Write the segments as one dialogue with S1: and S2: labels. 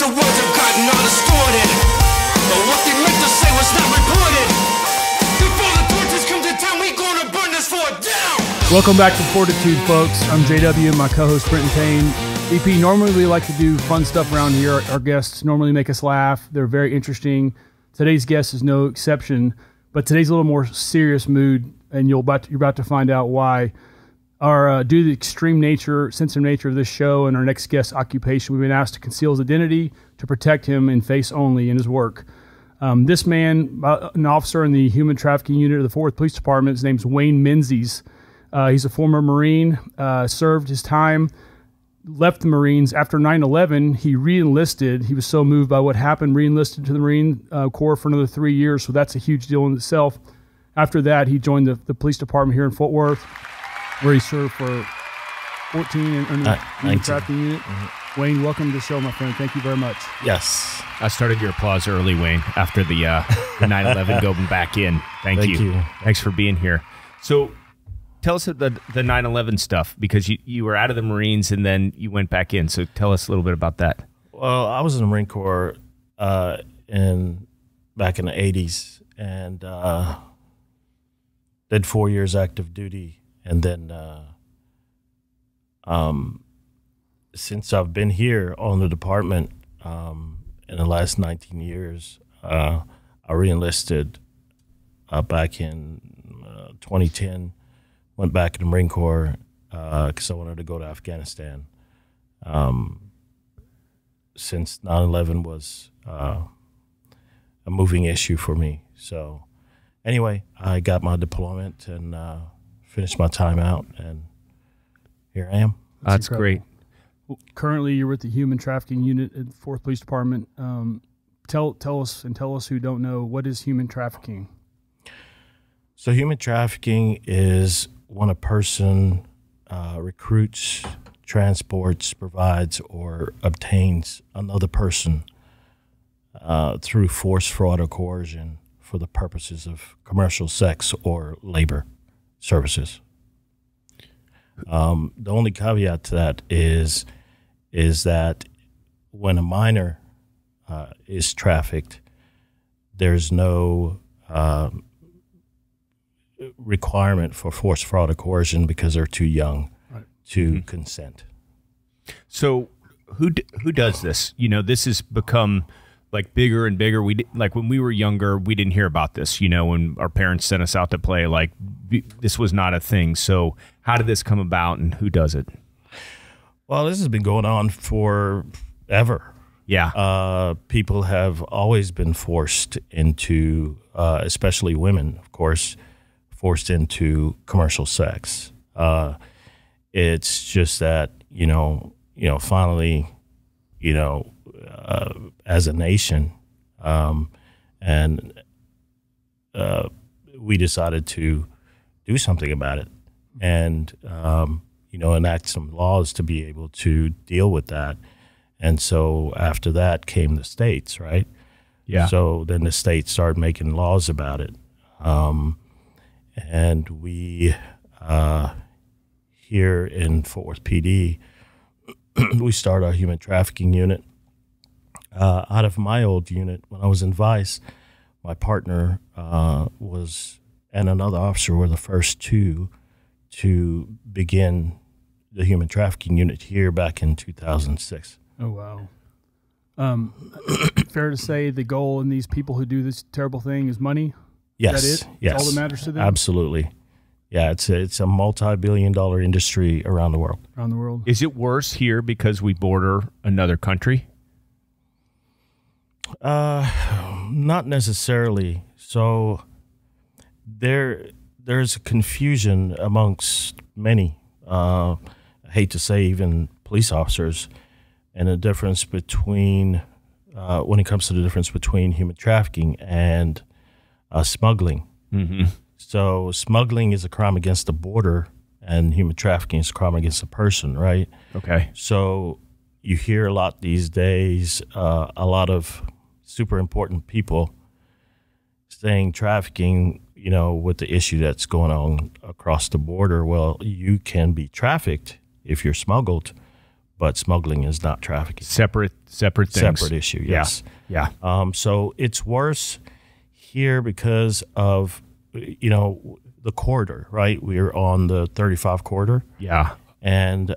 S1: their words have gotten all distorted, but what they meant to say was not reported. Before the torches come to town, we gonna burn this fort down.
S2: Welcome back to FORTitude, folks. I'm JW, my co-host Brenton Payne. EP, normally we like to do fun stuff around here. Our guests normally make us laugh. They're very interesting. Today's guest is no exception, but today's a little more serious mood, and you're about to find out why. Due to the extreme nature, sensitive nature of this show and our next guest's occupation, we've been asked to conceal his identity to protect him in face only in his work. This man, an officer in the human trafficking unit of the Fort Worth Police Department, his name's Wayne Menzies. He's a former Marine, served his time, left the Marines. After 9/11, he re-enlisted. He was so moved by what happened, re-enlisted to the Marine Corps for another 3 years, so that's a huge deal in itself. After that, he joined the police department here in Fort Worth, where he served for 14 in the trafficking unit. Mm-hmm. Wayne, welcome to the show, my friend. Thank you very much.
S3: Yes.
S4: I started your applause early, Wayne, after the 9/11 going back in. Thank you. Thanks for being here. So tell us the 9/11 stuff, because you were out of the Marines and then you went back in. So tell us a little bit about that.
S3: Well, I was in the Marine Corps back in the 80s and did 4 years active duty. And then since I've been here on the department in the last 19 years, I re-enlisted back in 2010, went back in the Marine Corps because I wanted to go to Afghanistan. Since 9/11 was a moving issue for me. So anyway, I got my deployment and finished my time out, and here I am.
S4: That's great.
S2: Well, currently, you're with the Human Trafficking Unit at 4th Police Department. Tell us who don't know, what is human trafficking?
S3: So human trafficking is when a person recruits, transports, provides, or obtains another person through force, fraud, or coercion for the purposes of commercial sex or labor services. The only caveat to that is that when a minor is trafficked, there's no requirement for force, fraud, or coercion because they're too young to consent.
S4: So who does this? You know, this has become like bigger and bigger. Like when we were younger, we didn't hear about this, you know, when our parents sent us out to play, like this was not a thing. So how did this come about and who does it?
S3: Well, this has been going on forever.
S4: Yeah.
S3: People have always been forced into, especially women, of course, forced into commercial sex. It's just that, finally, as a nation, we decided to do something about it and, enact some laws to be able to deal with that. And so after that came the states, right?
S4: Yeah.
S3: So then the states started making laws about it. And we, here in Fort Worth PD, we started our human trafficking unit. Out of my old unit, when I was in Vice, my partner and another officer were the first two to begin the human trafficking unit here back in 2006.
S2: Oh, wow. Fair to say the goal in these people who do this terrible thing is money?
S3: Yes.
S2: Is that it?
S3: Yes.
S2: That's all that matters to them?
S3: Absolutely. Yeah, it's a multi-billion-dollar industry around the world.
S2: Around the world.
S4: Is it worse here because we border another country?
S3: Not necessarily. So there's a confusion amongst many, I hate to say even police officers, and the difference between, when it comes to the difference between human trafficking and smuggling.
S4: Mm-hmm.
S3: So smuggling is a crime against the border, and human trafficking is a crime against a person, right?
S4: Okay.
S3: So you hear a lot these days, a lot of super important people saying trafficking, with the issue that's going on across the border. Well, you can be trafficked if you're smuggled, but smuggling is not trafficking.
S4: Separate things.
S3: Separate issue, yes.
S4: Yeah.
S3: So it's worse here because of, the corridor, right? We're on the 35 corridor.
S4: Yeah.
S3: And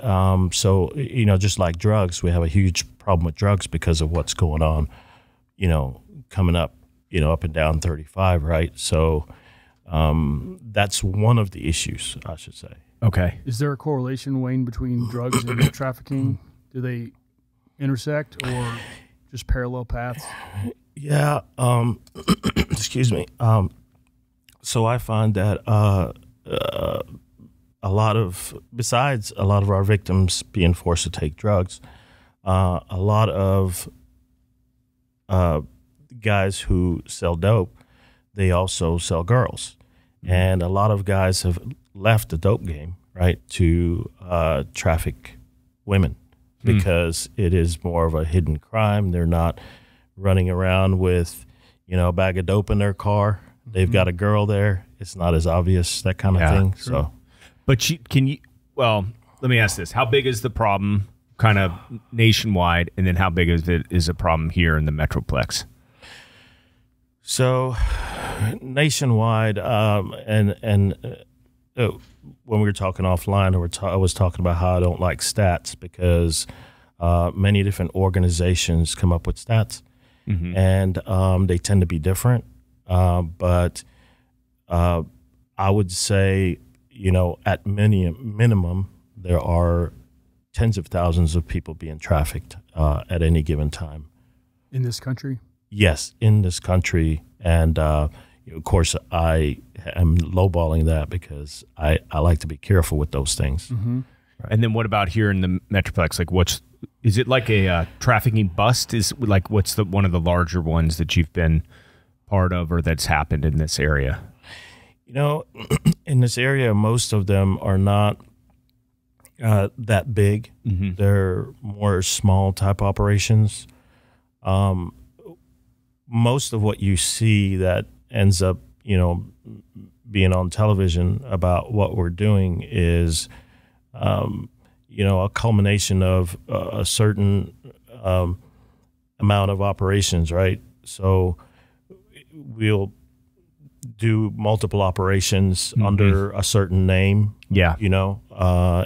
S3: so, just like drugs, we have a huge problem with drugs because of what's going on, coming up, up and down 35, right? So that's one of the issues, I should say.
S4: Okay.
S2: Is there a correlation, Wayne, between drugs and trafficking? Do they intersect or just parallel paths?
S3: Yeah. Excuse me. So I find that besides a lot of our victims being forced to take drugs, a lot of guys who sell dope, they also sell girls. And a lot of guys have left the dope game, right, to traffic women because it is more of a hidden crime. They're not running around with, a bag of dope in their car. They've got a girl there. It's not as obvious, that kind of thing. True. So,
S4: but let me ask this. How big is the problem kind of nationwide, and then how big is a problem here in the Metroplex?
S3: So nationwide, when we were talking offline, I was talking about how I don't like stats because many different organizations come up with stats, and they tend to be different. But I would say, at minimum, there are tens of thousands of people being trafficked at any given time.
S2: In this country?
S3: Yes, in this country. And, of course, I am lowballing that because I like to be careful with those things.
S4: Right. And then what about here in the Metroplex? Like, is it like a trafficking bust? What's one of the larger ones that you've been part of or that's happened in this area? In this area, most of them are not that big. They're more small type operations. Most of what you see that ends up, being on television about what we're doing is, a culmination of a certain amount of operations, right? So we'll do multiple operations under a certain name. Yeah.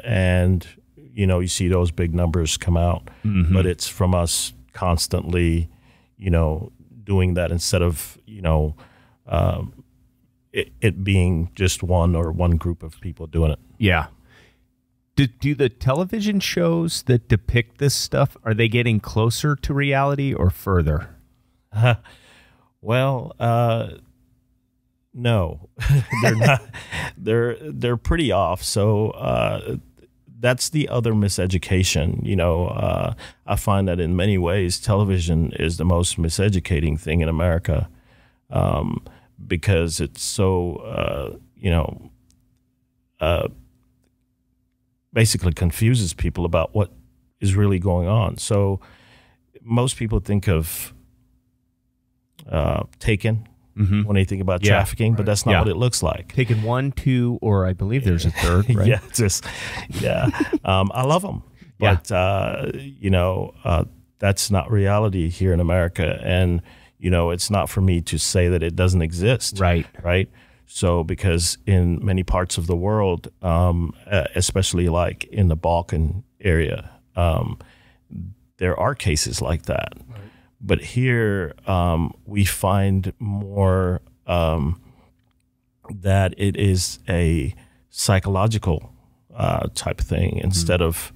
S4: And, you see those big numbers come out, but it's from us constantly, doing that instead of, it being just one group of people doing it. Yeah. Do the television shows that depict this stuff, are they getting closer to reality or further?
S3: Well, no, they're not. They're pretty off. So that's the other miseducation. I find that in many ways, television is the most miseducating thing in America because it's so basically confuses people about what is really going on. So most people think of Taken when they think about trafficking, but that's not what it looks like.
S4: Taken 1, 2, or I believe there's a third, right?
S3: I love them, but that's not reality here in America, and it's not for me to say that it doesn't exist, right? So because in many parts of the world, especially like in the Balkan area, there are cases like that. Right. But here we find more that it is a psychological type thing instead of,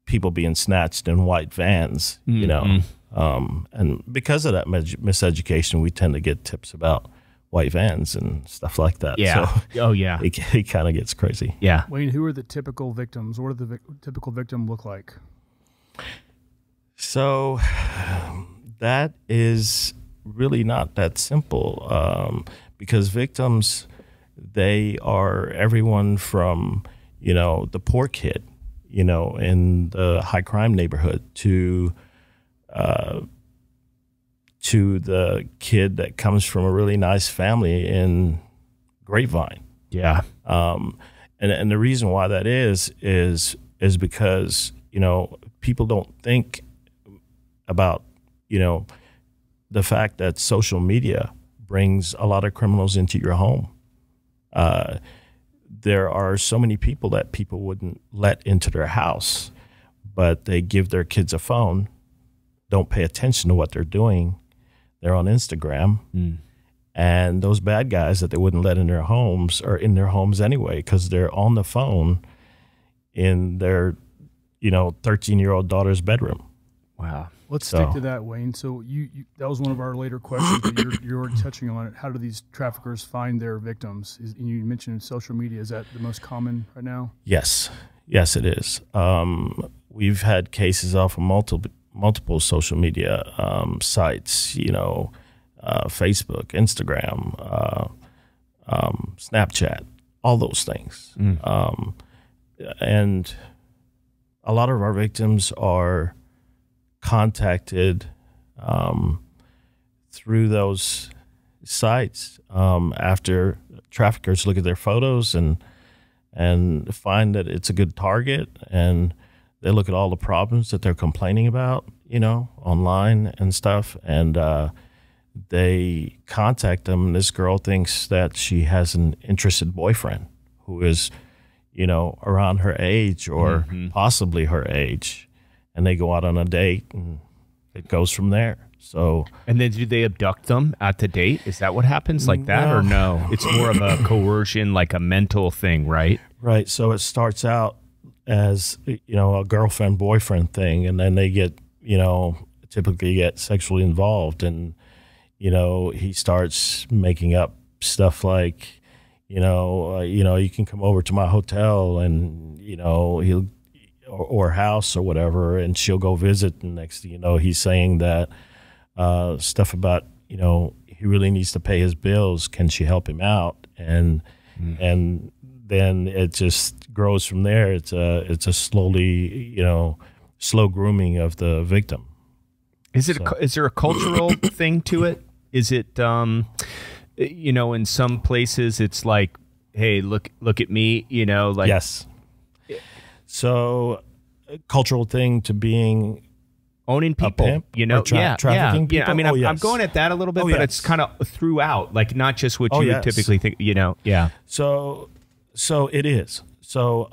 S3: people being snatched in white vans, and because of that miseducation, we tend to get tips about white vans and stuff like that.
S4: Yeah.
S3: So it kind of gets crazy.
S4: Yeah.
S2: Wayne, who are the typical victims? What does the typical victim look like?
S3: So that is really not that simple because victims, they are everyone from, the poor kid, in the high crime neighborhood to the kid that comes from a really nice family in Grapevine.
S4: Yeah.
S3: And the reason why that is is because, you know, people don't think about, you know, the fact that social media brings a lot of criminals into your home. There are so many people that people wouldn't let into their house, but they give their kids a phone, don't pay attention to what they're doing. They're on Instagram. And those bad guys that they wouldn't let in their homes are in their homes anyway, because they're on the phone in their, you know, 13-year-old daughter's bedroom.
S4: Wow.
S2: Let's stick to that, Wayne. So you that was one of our later questions, but you're already touching on it. How do these traffickers find their victims? You mentioned social media. Is that the most common right now?
S3: Yes. Yes, it is. We've had cases off of multiple social media sites, you know, Facebook, Instagram, Snapchat, all those things. And a lot of our victims are contacted through those sites after traffickers look at their photos and find that it's a good target, and they look at all the problems that they're complaining about, you know, online and stuff, and they contact them. This girl thinks that she has an interested boyfriend who is, you know, around her age or possibly her age, and they go out on a date, and it goes from there. So,
S4: and then do they abduct them at the date? Is that what happens, like that, or no? It's more of a coercion, like a mental thing, right?
S3: Right. So it starts out as, you know, a girlfriend boyfriend thing, and then they get, you know, typically get sexually involved, and you know, he starts making up stuff like, you know, you can come over to my hotel, and you know, he'll or house or whatever, and she'll go visit, and next thing you know, he's saying that stuff about, you know, he really needs to pay his bills, can she help him out? And then it just grows from there. It's a slowly, you know, slow grooming of the victim.
S4: Is there a cultural thing to it? Is it you know, in some places it's like, hey, look at me, you know, like.
S3: Yes. So, a cultural thing to being
S4: owning people,
S3: pimp,
S4: you know,
S3: trafficking people.
S4: I mean, I'm going at that a little bit, but it's kind of throughout, like not just what you would typically think, you know. Yeah.
S3: So it is. So,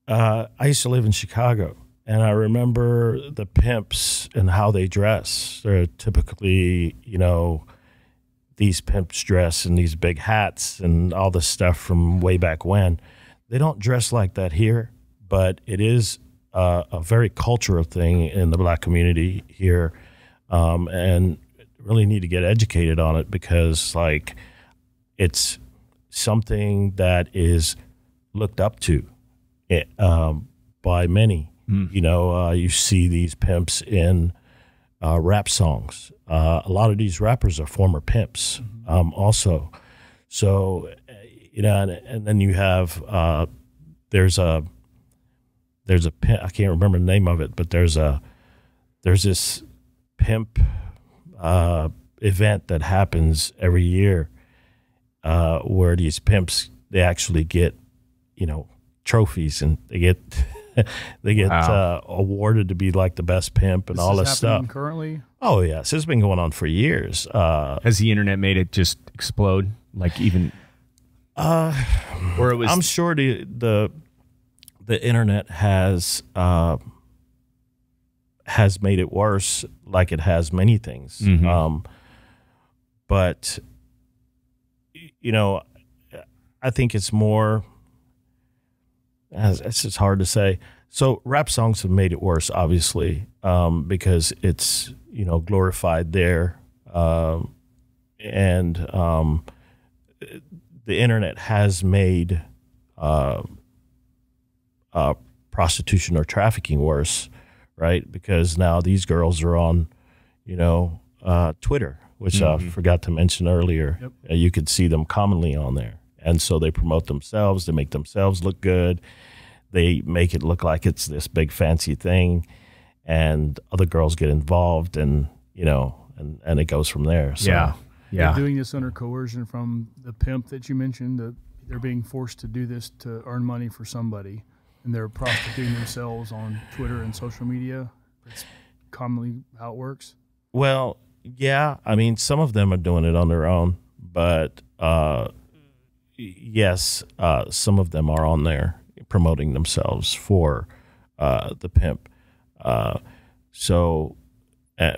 S3: I used to live in Chicago, and I remember the pimps and how they dress. They're typically, you know, these pimps dress in these big hats and all this stuff from way back when. They don't dress like that here, but it is a very cultural thing in the black community here, and really need to get educated on it, because like it's something that is looked up to by many. You know, you see these pimps in rap songs. A lot of these rappers are former pimps also. So, you know, and then you have there's a pimp, I can't remember the name of it, but there's this pimp event that happens every year where these pimps, they actually get, you know, trophies, and they get awarded to be like the best pimp and all this stuff.
S2: Currently?
S3: Oh yes, it's been going on for years.
S4: Has the internet made it just explode? Like even, or it was?
S3: I'm sure the internet has made it worse, like it has many things. But you know, I think it's more. It's just hard to say. So rap songs have made it worse, obviously, because it's, you know, glorified there, and the internet has made prostitution or trafficking worse, right? Because now these girls are on, you know, Twitter, which I forgot to mention earlier. Yep. You could see them commonly on there. And so they promote themselves. They make themselves look good. They make it look like it's this big fancy thing, and other girls get involved, and, you know, and it goes from there. So,
S2: They're doing this under coercion from the pimp that you mentioned, the they're being forced to do this to earn money for somebody, and they're prostituting themselves on Twitter and social media. That's commonly how it works.
S3: Well, yeah. I mean, some of them are doing it on their own, but yes, some of them are on there promoting themselves for the pimp. So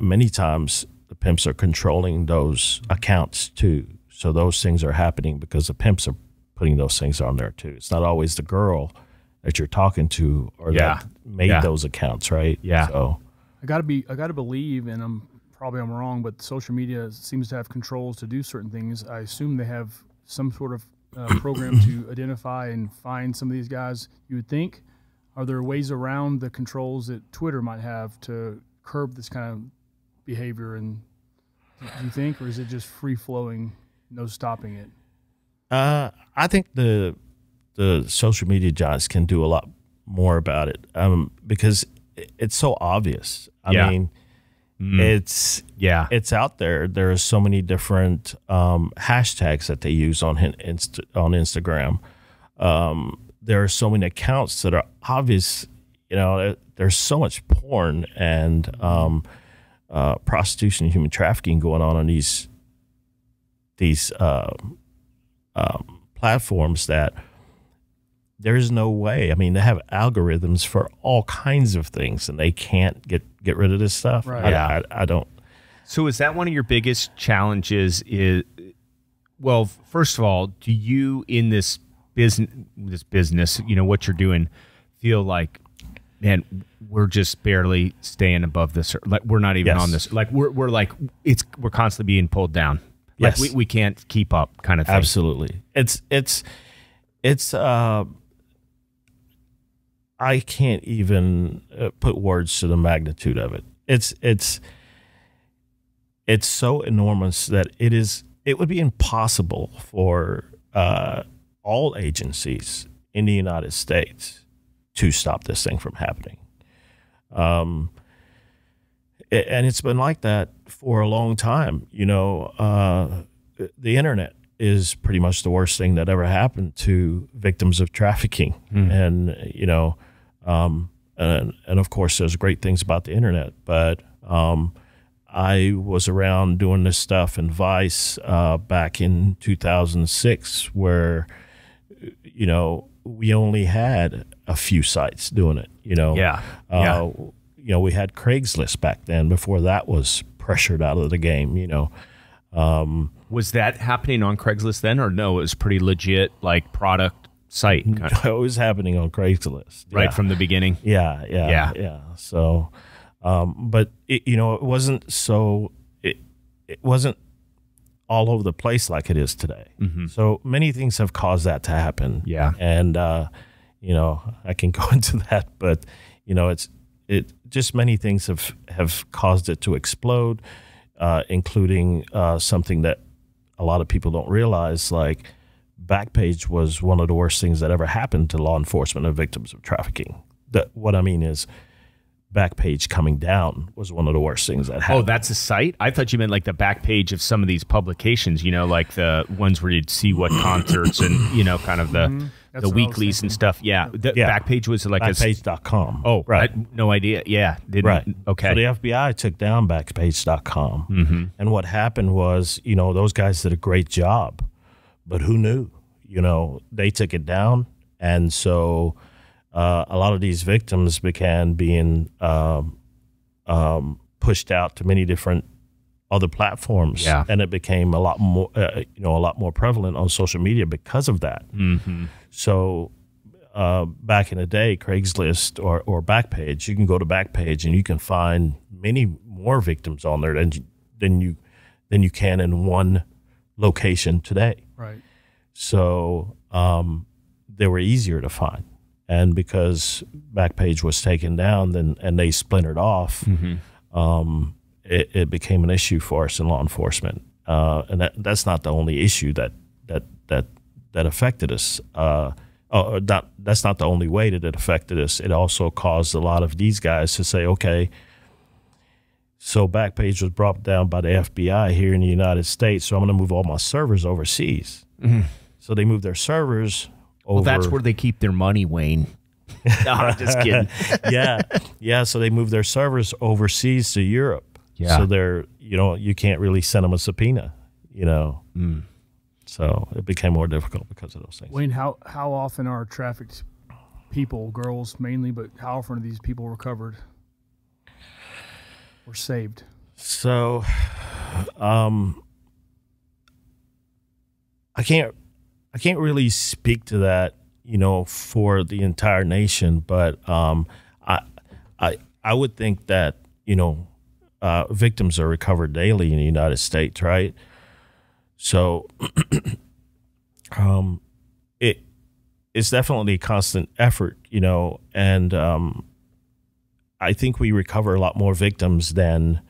S3: many times the pimps are controlling those accounts too. So those things are happening because the pimps are putting those things on there too. It's not always the girl that you're talking to or that made those accounts, right?
S4: Yeah.
S3: So
S2: I gotta believe, and I'm wrong, but social media seems to have controls to do certain things. I assume they have some sort of program to identify and find some of these guys. You would think. Are there ways around the controls that Twitter might have to curb this kind of behavior? And do you think, or is it just free flowing, no stopping it?
S3: I think the social media giants can do a lot more about it because it's so obvious. I mean, it's out there. There are so many different hashtags that they use on Instagram. There are so many accounts that are obvious. You know, there's so much porn and prostitution and human trafficking going on these platforms that there is no way. I mean, they have algorithms for all kinds of things, and they can't get rid of this stuff.
S2: Right.
S3: I don't.
S4: So is that one of your biggest challenges? Well, first of all, do you in this business, you know, what you're doing, feel like, man, we're just barely staying above this, like we're not even on this, like we're like we're constantly being pulled down, like we can't keep up, kind of thing.
S3: Absolutely. It's I can't even put words to the magnitude of it. It's so enormous that it would be impossible for all agencies in the United States to stop this thing from happening. And it's been like that for a long time. You know, the internet is pretty much the worst thing that ever happened to victims of trafficking. And, you know, and of course there's great things about the internet, but I was around doing this stuff in Vice back in 2006 where, you know, we only had a few sites doing it, you know. You know, we had Craigslist back then before that was pressured out of the game, you know.
S4: Was that happening on Craigslist then, or no, it was pretty legit, like product site? Kind of.
S3: It was happening on Craigslist.
S4: Right from the beginning?
S3: Yeah. So, but, you know, it wasn't so, it wasn't all over the place like it is today. So many things have caused that to happen.
S4: Yeah.
S3: And, you know, I can go into that, but, you know, it just many things have caused it to explode, including something that a lot of people don't realize, like Backpage was one of the worst things that ever happened to law enforcement and victims of trafficking. What I mean is, Backpage coming down was one of the worst things that happened.
S4: Oh, that's a site? I thought you meant like the back page of some of these publications, you know, like the ones where you'd see what concerts and, you know, kind of the weeklies and stuff. Yeah. Backpage was like
S3: Backpage.com.
S4: Oh,
S3: right.
S4: No idea. Yeah.
S3: Right.
S4: Okay.
S3: So the FBI took down Backpage.com. And what happened was, you know, those guys did a great job, but who knew? You know, they took it down. And so a lot of these victims began being pushed out to many different other platforms, and it became a lot more, you know, a lot more prevalent on social media because of that. So back in the day, Craigslist or Backpage, you can go to Backpage and you can find many more victims on there than you can in one location today.
S2: Right. So
S3: they were easier to find. And because Backpage was taken down and they splintered off, it became an issue for us in law enforcement. And that's not the only issue that affected us. That's not the only way that it affected us. It also caused a lot of these guys to say, okay, so Backpage was brought down by the FBI here in the United States, so I'm going to move all my servers overseas. So they moved their servers over.
S4: Well, that's where they keep their money, Wayne. No, I'm just kidding.
S3: Yeah. So they moved their servers overseas to Europe.
S4: Yeah.
S3: So they're, you can't really send them a subpoena, So it became more difficult because of those things.
S2: Wayne, how often are trafficked people, girls mainly, but how often are these people recovered or saved?
S3: So, I can't really speak to that, for the entire nation, but I would think that victims are recovered daily in the United States, right? So, it's definitely a constant effort, and I think we recover a lot more victims than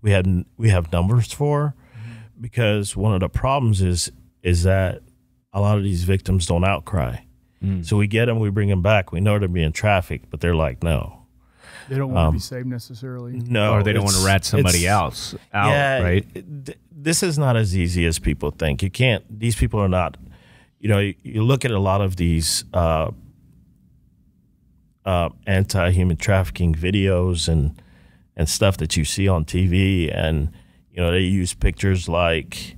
S3: we have numbers for, because one of the problems is that a lot of these victims don't outcry. So we get them, we bring them back. We know they're being trafficked, but they're like, no.
S2: They don't want to be saved necessarily.
S3: No.
S4: Or they don't want to rat somebody else out, right?
S3: This is not as easy as people think. You can't, these people are not, you look at a lot of these anti-human trafficking videos and stuff that you see on TV, and, they use pictures like,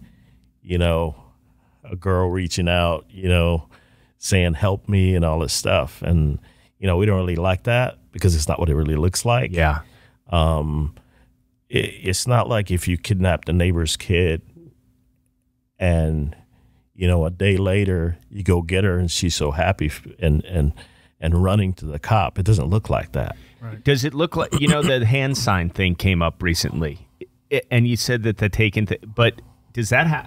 S3: a girl reaching out, saying, help me and all this stuff. And, we don't really like that because it's not what it really looks like.
S4: Yeah.
S3: It's not like if you kidnapped a neighbor's kid and, a day later you go get her and she's so happy and running to the cop. It doesn't look like that.
S2: Right.
S4: Does it look like, the hand sign thing came up recently, and you said that the taken, but does that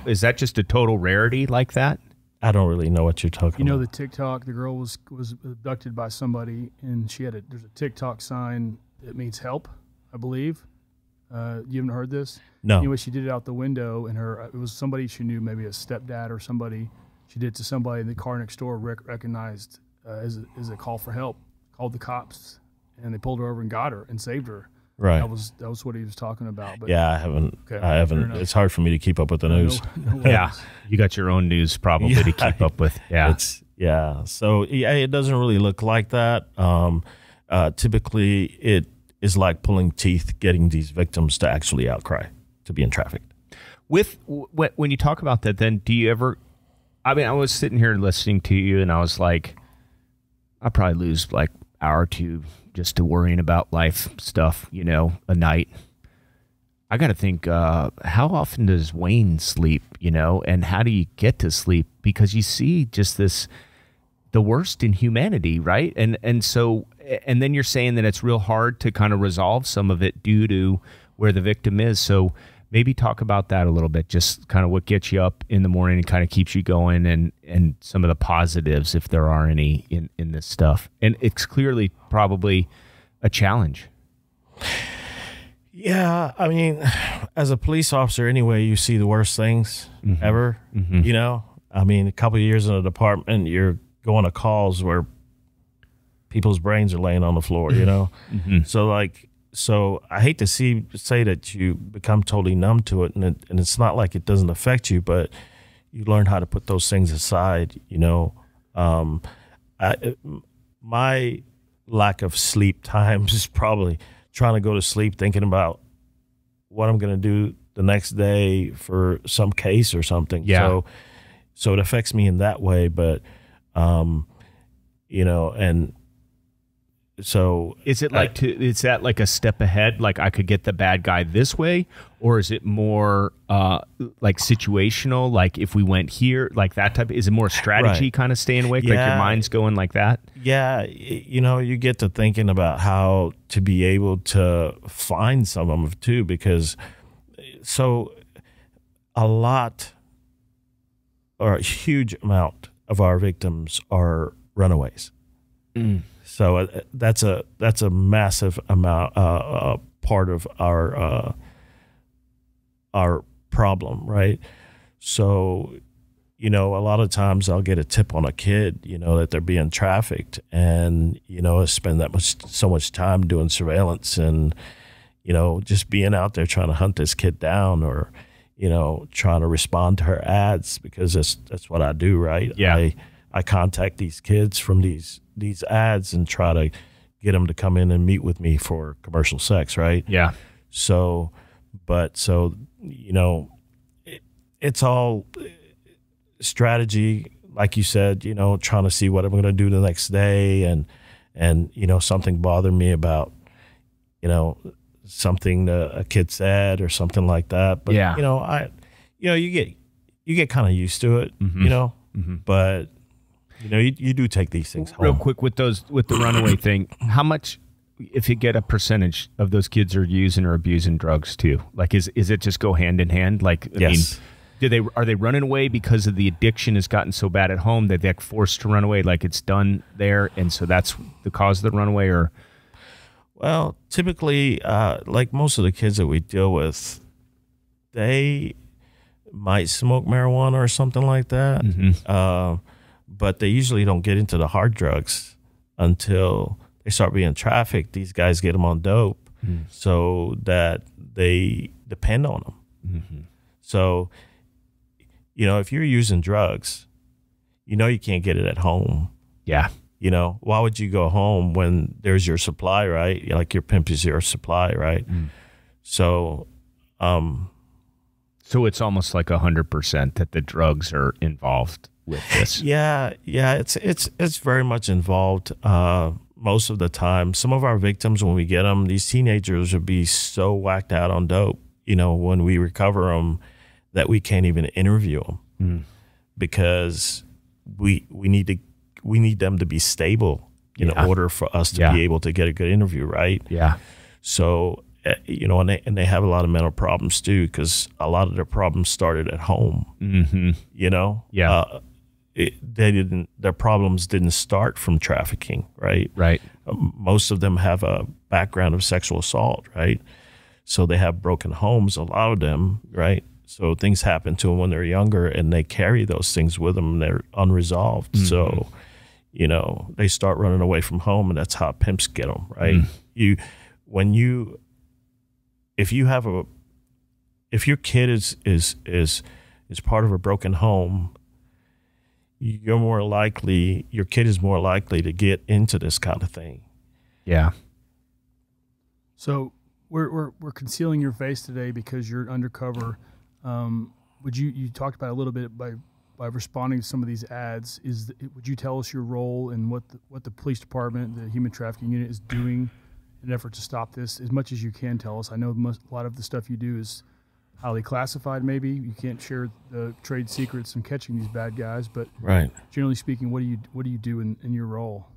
S4: is that just a total rarity like that?
S3: I don't really know what you're talking about.
S2: The TikTok, the girl was abducted by somebody, and there's a TikTok sign that means help, I believe. You haven't heard this?
S3: No.
S2: Anyway, she did it out the window, and it was somebody she knew, maybe a stepdad or somebody. She did it to somebody in the car next door, recognized as a call for help, called the cops, and they pulled her over and got her and saved her.
S3: Right.
S2: That was what he was talking about. But
S3: yeah, I haven't.
S2: Okay,
S3: I haven't. It's hard for me to keep up with the news.
S2: No
S4: Yeah, you got your own news probably to keep up with. Yeah,
S3: So it doesn't really look like that. Typically, it is like pulling teeth, getting these victims to actually outcry to being trafficked.
S4: When you talk about that, then do you ever? I was sitting here listening to you, and I was like, I probably lose like an hour or two just to worrying about life stuff, a night. I got to think, how often does Wayne sleep, and how do you get to sleep? Because you see just the worst in humanity, right? And so, and then you're saying that it's real hard to kind of resolve some of it due to where the victim is. So maybe talk about that a little bit, just kind of what gets you up in the morning and kind of keeps you going, and some of the positives, if there are any, in this stuff. And it's clearly probably a challenge.
S3: Yeah, as a police officer anyway, you see the worst things ever, a couple of years in a department, you're going to calls where people's brains are laying on the floor, So I hate to say that you become totally numb to it, and it's not like it doesn't affect you, but you learn how to put those things aside. My lack of sleep times is probably trying to go to sleep thinking about what I'm going to do the next day for some case or something.
S4: Yeah.
S3: So it affects me in that way, but and. So
S4: is it is that like a step ahead? Like I could get the bad guy this way, or is it more like situational? Like if we went here, like that type. Is it more strategy kind of staying awake? Like your mind's going like that? Yeah,
S3: you get to thinking about how to be able to find some of them too, because a lot or a huge amount of our victims are runaways. So that's a massive amount part of our problem, right? So a lot of times I'll get a tip on a kid, that they're being trafficked, and I spend so much time doing surveillance and just being out there trying to hunt this kid down, or trying to respond to her ads, because that's what I do, right?
S4: Yeah.
S3: I contact these kids from these ads and try to get them to come in and meet with me for commercial sex, right?
S4: Yeah.
S3: So it's all strategy, like you said, trying to see what I'm going to do the next day, and something bothered me about, something a kid said or something like that. But you get kind of used to it, but you do take these things home.
S4: Real quick with the runaway thing, how much, if you get a percentage of those kids are using or abusing drugs too? Like, is it just go hand in hand? Like, I mean, are they running away because of the addiction has gotten so bad at home that they're forced to run away, like it's done there, and so that's the cause of the runaway? Or,
S3: well, typically, like most of the kids that we deal with, they might smoke marijuana or something like that, but they usually don't get into the hard drugs until they start being trafficked. These guys get them on dope so that they depend on them. So, if you're using drugs, you can't get it at home.
S4: Yeah.
S3: Why would you go home when there's your supply, right? Like your pimp is your supply, right? So,
S4: so it's almost like 100% that the drugs are involved with this.
S3: Yeah, it's very much involved. Most of the time, some of our victims, when we get them, these teenagers would be so whacked out on dope, when we recover them, that we can't even interview them because we need them to be stable in order for us to be able to get a good interview, right?
S4: Yeah.
S3: So, and they have a lot of mental problems too, because a lot of their problems started at home.
S4: Yeah.
S3: Their problems didn't start from trafficking, right?
S4: Right.
S3: Most of them have a background of sexual assault, right? So they have broken homes, a lot of them, right? So things happen to them when they're younger, and they carry those things with them, and they're unresolved. So, they start running away from home, and that's how pimps get them, right? If your kid is part of a broken home, your kid is more likely to get into this kind of thing.
S4: Yeah.
S2: So we're concealing your face today because you're undercover. You talked about it a little bit by responding to some of these ads. Would you tell us your role and what the police department, the human trafficking unit, is doing in an effort to stop this, as much as you can tell us? I know a lot of the stuff you do is highly classified. Maybe you can't share the trade secrets in catching these bad guys, but generally speaking, what do you do in your role?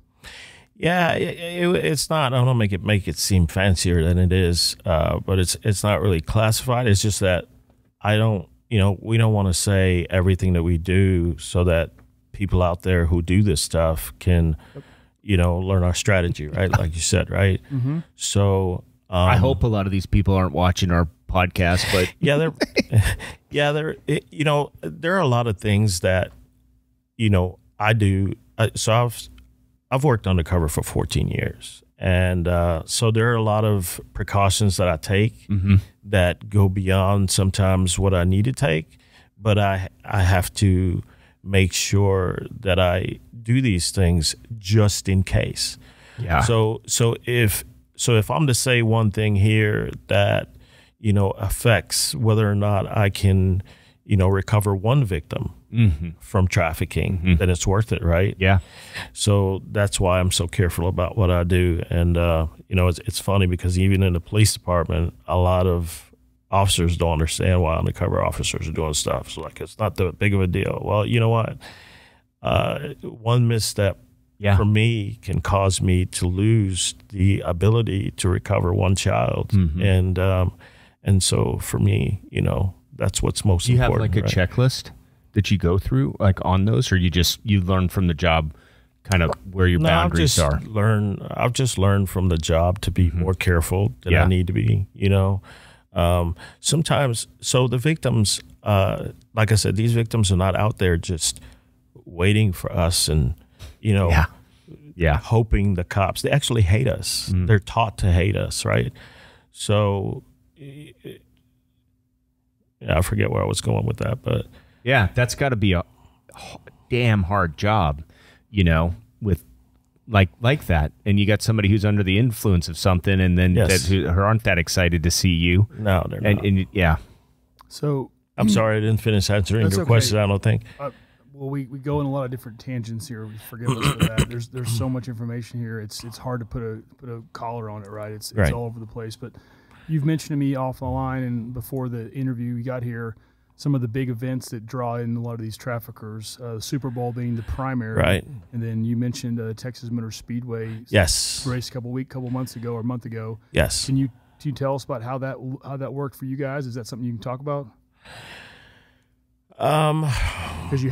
S3: Yeah, it's not. I don't make it seem fancier than it is, but it's not really classified. It's just that we don't want to say everything that we do so that people out there who do this stuff can, learn our strategy, right? Like you said, right? So
S4: I hope a lot of these people aren't watching our podcast, but there are a lot of things that, I do. So I've worked undercover for 14 years. And so there are a lot of precautions that I take that go beyond sometimes what I need to take, but I have to make sure that I do these things just in case. Yeah.
S3: So if I'm to say one thing here that affects whether or not I can recover one victim from trafficking, then it's worth it, right?
S4: Yeah.
S3: So that's why I'm so careful about what I do. And, it's funny because even in the police department, a lot of officers don't understand why undercover officers are doing stuff. So, it's not that big of a deal. Well, you know what? One misstep for me can cause me to lose the ability to recover one child. And so for me, that's what's most important.
S4: Do you have a checklist that you go through on those, or you learn from the job kind of where your boundaries are?
S3: I've just learned from the job to be more careful than I need to be, sometimes. So the victims, like I said, these victims are not out there just waiting for us and, hoping the cops. They actually hate us. They're taught to hate us, right? So, Yeah, I forget where I was going with that, but
S4: Yeah, that's got to be a damn hard job, you know, with like that. And you got somebody who's under the influence of something, and then
S3: Yes.
S4: who aren't that excited to see you.
S3: no, they're not.
S4: And yeah,
S2: So,
S3: I'm sorry I didn't finish answering
S2: That's
S3: your
S2: okay.
S3: question. I don't think.
S2: well, we go in a lot of different tangents here. Forgive us for that. There's so much information here. It's hard to put a collar on it, right? It's
S3: Right.
S2: all over the place. But you've mentioned to me off the line and before the interview we got here, some of the big events that draw in a lot of these traffickers. Super Bowl being the primary,
S3: Right.
S2: And then you mentioned Texas Motor Speedway
S3: Yes.
S2: race a couple months ago or a month ago.
S3: Yes.
S2: Can you tell us about how that worked for you guys? Is that something you can talk about? Because you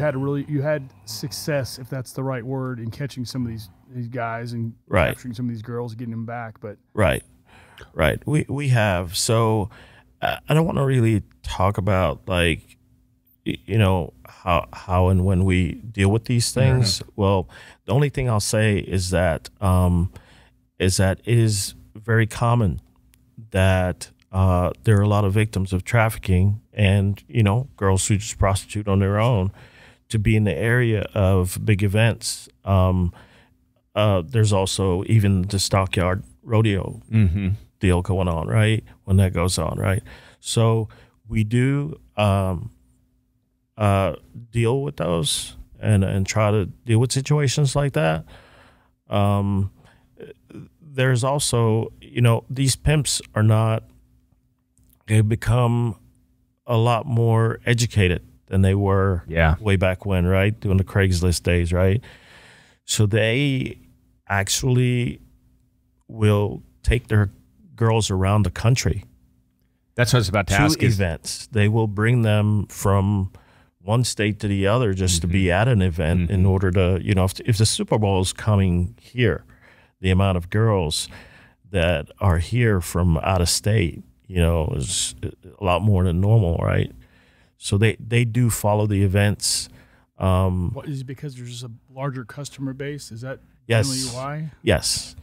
S2: had success, if that's the right word, in catching some of these guys and
S3: Right.
S2: capturing some of these girls, getting them back. But
S3: Right. We have. So I don't want to really talk about like, you know, how and when we deal with these things. Well, the only thing I'll say is that it is very common that there are a lot of victims of trafficking and, you know, girls who just prostitute on their own to be in the area of big events. There's also even the stockyard rodeo deal going on, right? When that goes on, right? So we do deal with those and try to deal with situations like that. There's also, you know, these pimps are not, they've become a lot more educated than they were way back when, right? Doing the Craigslist days, right? So they actually will take their girls around the country.
S4: that's what I was about to ask.
S3: To events. They will bring them from one state to the other just to be at an event in order to, you know, if the Super Bowl is coming here, the amount of girls that are here from out of state, you know, is a lot more than normal, right? So they do follow the events.
S2: what is it because there's just a larger customer base? Is that
S3: Yes.
S2: generally why?
S3: Yes.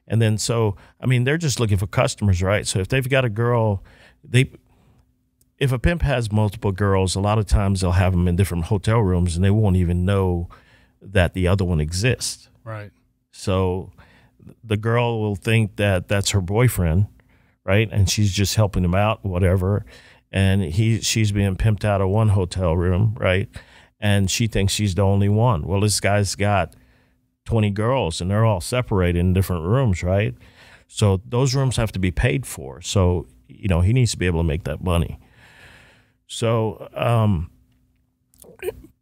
S3: And then so, I mean, they're just looking for customers, right? So if they've got a girl, if a pimp has multiple girls, a lot of times they'll have them in different hotel rooms and they won't even know that the other one exists.
S2: Right.
S3: So the girl will think that that's her boyfriend, right? And she's just helping him out, whatever. And she's being pimped out of one hotel room, right? And she thinks she's the only one. Well, this guy's got 20 girls and they're all separated in different rooms, right? So those rooms have to be paid for. So, you know, he needs to be able to make that money. So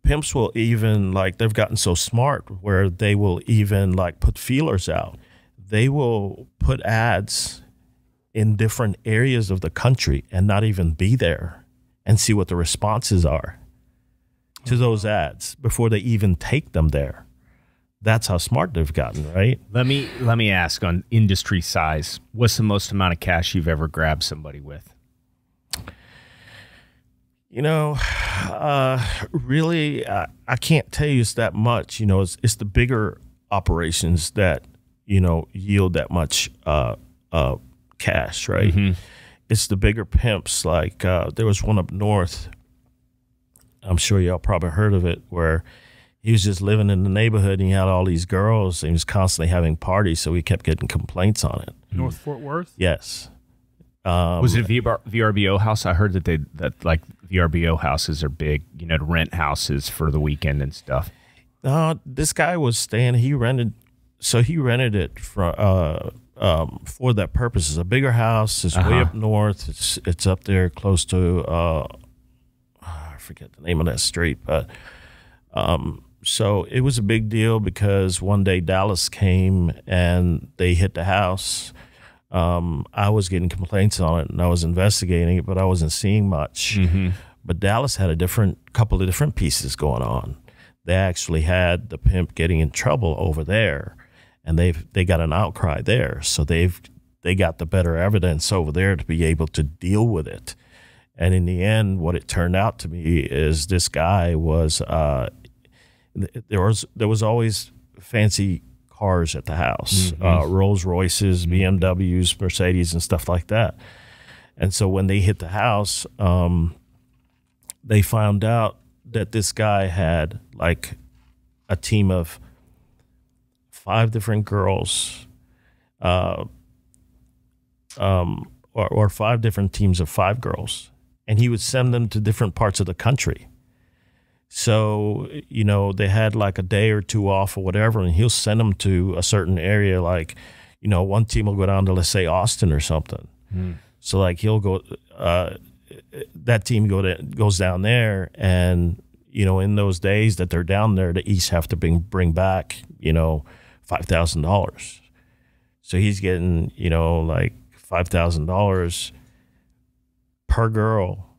S3: pimps will even, like, they've gotten so smart where they will even, like, put feelers out. They will put ads in different areas of the country and not even be there and see what the responses are to those ads before they even take them there. That's how smart they've gotten, right?
S4: Let me ask on industry size. What's the most amount of cash you've ever grabbed somebody with?
S3: You know, really, I can't tell you it's that much. You know, it's the bigger operations that, you know, yield that much cash, right?
S4: Mm-hmm.
S3: It's the bigger pimps. Like there was one up north. I'm sure y'all probably heard of it, where he was just living in the neighborhood and he had all these girls and he was constantly having parties, so he kept getting complaints on it.
S2: North Fort Worth?
S3: Yes.
S4: Was it a VRBO house? I heard that like VRBO houses are big, you know, to rent houses for the weekend and stuff.
S3: This guy was staying. He rented it for that purpose. It's a bigger house. It's way up north. It's up there close to I forget the name of that street, but so it was a big deal because one day Dallas came and they hit the house. I was getting complaints on it and I was investigating it, but I wasn't seeing much.
S4: Mm-hmm.
S3: But Dallas had couple of different pieces going on. They actually had the pimp getting in trouble over there, and they got an outcry there. So they got the better evidence over there to be able to deal with it. And in the end, what it turned out to be is this guy was there was always fancy cars at the house, Rolls Royces, BMWs, Mercedes, and stuff like that. And so when they hit the house, they found out that this guy had like a team of 5 different girls, or 5 different teams of 5 girls, and he would send them to different parts of the country. So, they had like a day or 2 off or whatever, and he'll send them to a certain area. Like, one team will go down to, let's say, Austin or something. So like he'll go, that team goes down there, and, in those days that they're down there, the East have to bring back, $5,000. So he's getting, like $5,000 per girl,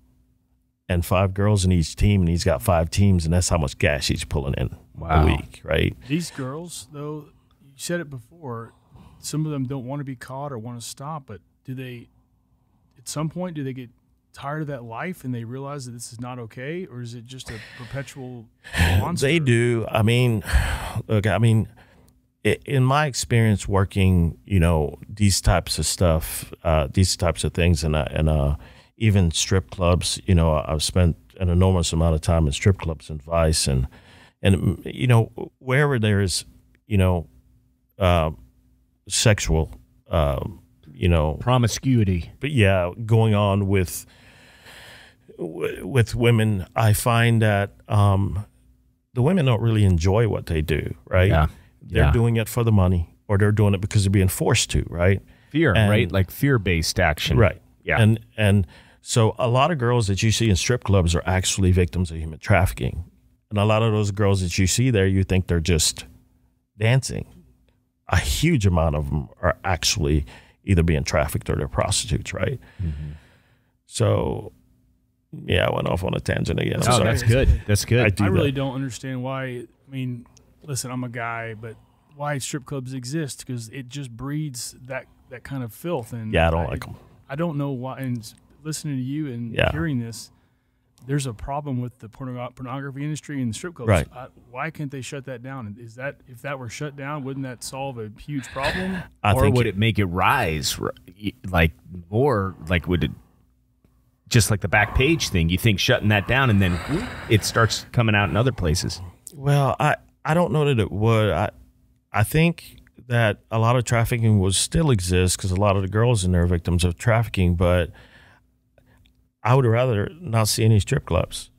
S3: and 5 girls in each team, and he's got 5 teams, and that's how much gas he's pulling in a week, right?
S2: These girls, though, you said it before, some of them don't want to be caught or want to stop, but do they, at some point, do they get tired of that life and they realize that this is not okay, or is it just a perpetual monster? They
S3: do. I mean, look, in my experience working, these types of stuff, these types of things, and even strip clubs, I've spent an enormous amount of time in strip clubs and Vice, and wherever there is, sexual,
S4: promiscuity,
S3: but going on with women, I find that the women don't really enjoy what they do, right?
S4: Yeah.
S3: They're doing it for the money, or they're doing it because they're being forced to, right?
S4: Fear, right? Like fear-based action.
S3: Right.
S4: Yeah.
S3: And so a lot of girls that you see in strip clubs are actually victims of human trafficking. And a lot of those girls that you see there, you think they're just dancing. A huge amount of them are actually either being trafficked or they're prostitutes, right? Mm-hmm. So, I went off on a tangent again.
S4: Oh, that's good. That's good.
S2: I really don't understand why. Listen, I'm a guy, but why strip clubs exist, because it just breeds that kind of filth. And
S3: I don't like them.
S2: I don't know why. And listening to you and hearing this, there's a problem with the pornography industry and the strip clubs.
S3: Right.
S2: Why can't they shut that down? Is that, if that were shut down, wouldn't that solve a huge problem?
S4: Or would it make it rise, like more? Like, would it, just like the Backpage thing? You think shutting that down and then it starts coming out in other places?
S3: Well, I don't know that it would. I think that a lot of trafficking will still exist because a lot of the girls in there are victims of trafficking, but I would rather not see any strip clubs